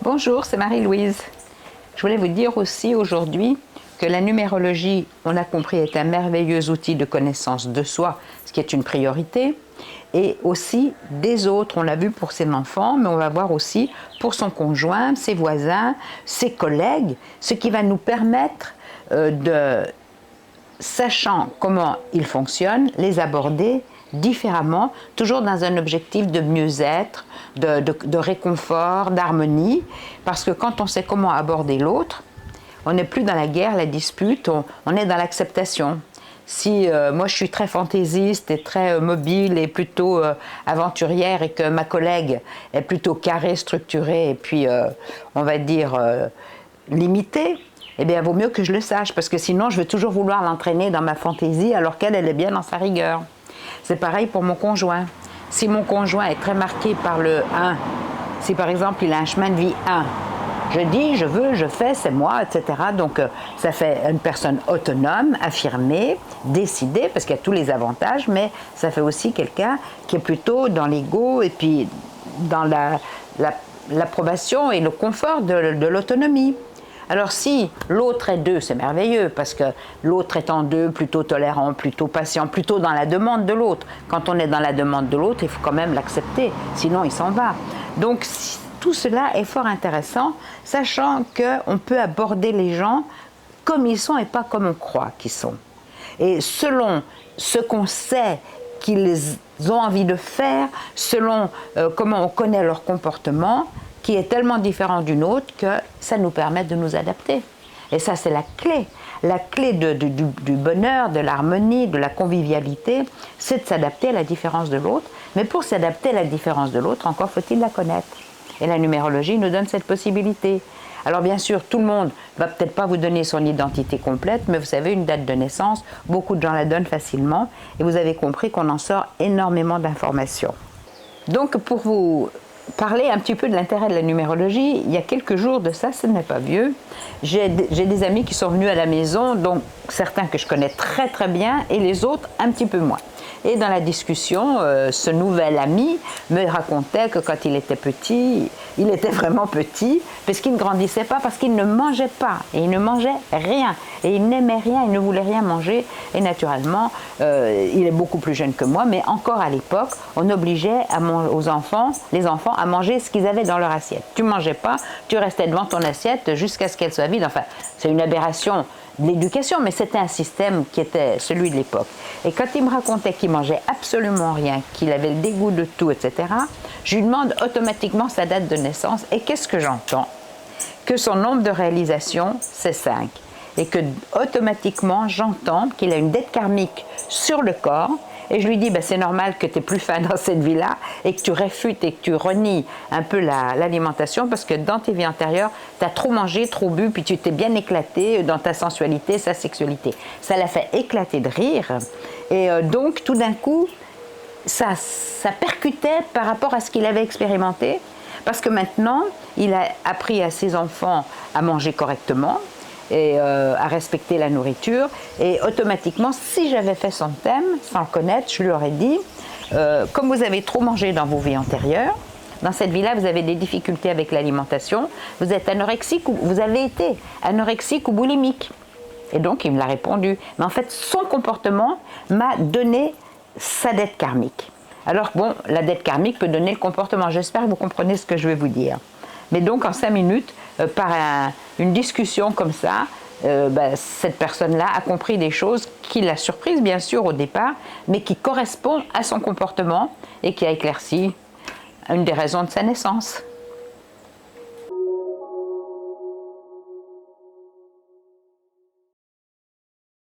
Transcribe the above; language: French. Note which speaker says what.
Speaker 1: Bonjour, c'est Marie-Louise. Je voulais vous dire aussi aujourd'hui que la numérologie, on a compris, est un merveilleux outil de connaissance de soi, ce qui est une priorité, et aussi des autres. On l'a vu pour ses enfants, mais on va voir aussi pour son conjoint, ses voisins, ses collègues, ce qui va nous permettre sachant comment ils fonctionnent, les aborder différemment, toujours dans un objectif de mieux-être, de réconfort, d'harmonie, parce que quand on sait comment aborder l'autre, on n'est plus dans la guerre, la dispute, on est dans l'acceptation. Si moi je suis très fantaisiste et très mobile et plutôt aventurière et que ma collègue est plutôt carrée, structurée et puis on va dire limitée, eh bien, il vaut mieux que je le sache, parce que sinon, je vais toujours vouloir l'entraîner dans ma fantaisie, alors qu'elle, elle est bien dans sa rigueur. C'est pareil pour mon conjoint. Si mon conjoint est très marqué par le 1, si par exemple, il a un chemin de vie 1, je dis, je veux, je fais, c'est moi, etc. Donc, ça fait une personne autonome, affirmée, décidée, parce qu'il y a tous les avantages, mais ça fait aussi quelqu'un qui est plutôt dans l'ego et puis dans l'approbation et le confort de l'autonomie. Alors si l'autre est 2, c'est merveilleux, parce que l'autre est en 2, plutôt tolérant, plutôt patient, plutôt dans la demande de l'autre. Quand on est dans la demande de l'autre, il faut quand même l'accepter, sinon il s'en va. Donc tout cela est fort intéressant, sachant qu'on peut aborder les gens comme ils sont et pas comme on croit qu'ils sont. Et selon ce qu'on sait qu'ils ont envie de faire, selon comment on connaît leur comportement, qui est tellement différent d'une autre que ça nous permet de nous adapter. Et ça, c'est la clé. La clé du bonheur, de l'harmonie, de la convivialité, c'est de s'adapter à la différence de l'autre. Mais pour s'adapter à la différence de l'autre, encore faut-il la connaître. Et la numérologie nous donne cette possibilité. Alors bien sûr, tout le monde va peut-être pas vous donner son identité complète, mais vous savez, une date de naissance, beaucoup de gens la donnent facilement. Et vous avez compris qu'on en sort énormément d'informations. Donc pour vous parler un petit peu de l'intérêt de la numérologie, il y a quelques jours de ça, ce n'est pas vieux, j'ai des amis qui sont venus à la maison, donc certains que je connais très très bien et les autres un petit peu moins. Et dans la discussion, ce nouvel ami me racontait que quand il était petit, il était vraiment petit, parce qu'il ne grandissait pas, parce qu'il ne mangeait pas, et il ne mangeait rien, et il n'aimait rien, il ne voulait rien manger, et naturellement, il est beaucoup plus jeune que moi, mais encore à l'époque, on obligeait les enfants à manger ce qu'ils avaient dans leur assiette. Tu ne mangeais pas, tu restais devant ton assiette jusqu'à ce qu'elle soit vide. Enfin, c'est une aberration de l'éducation, mais c'était un système qui était celui de l'époque. Et quand il me racontait qu'il mangeait absolument rien, qu'il avait le dégoût de tout, etc., je lui demande automatiquement sa date de naissance. Et qu'est-ce que j'entends? Que son nombre de réalisations, c'est 5. Et que automatiquement, j'entends qu'il a une dette karmique sur le corps. Et je lui dis, c'est normal que tu n'aies plus faim dans cette vie-là et que tu réfutes et que tu renies un peu l'alimentation parce que dans tes vies antérieures, tu as trop mangé, trop bu, puis tu t'es bien éclaté dans ta sensualité, sa sexualité. Ça l'a fait éclater de rire. Et donc, tout d'un coup, ça percutait par rapport à ce qu'il avait expérimenté parce que maintenant, il a appris à ses enfants à manger correctement, et à respecter la nourriture. Et automatiquement, si j'avais fait son thème, sans le connaître, je lui aurais dit, comme vous avez trop mangé dans vos vies antérieures, dans cette vie-là, vous avez des difficultés avec l'alimentation, vous êtes anorexique ou vous avez été anorexique ou boulimique. Et donc, il me l'a répondu. Mais en fait, son comportement m'a donné sa dette karmique. Alors bon, la dette karmique peut donner le comportement. J'espère que vous comprenez ce que je vais vous dire. Mais donc, en 5 minutes, par une discussion comme ça, cette personne-là a compris des choses qui l'a surprise, bien sûr, au départ, mais qui correspondent à son comportement et qui a éclairci une des raisons de sa naissance.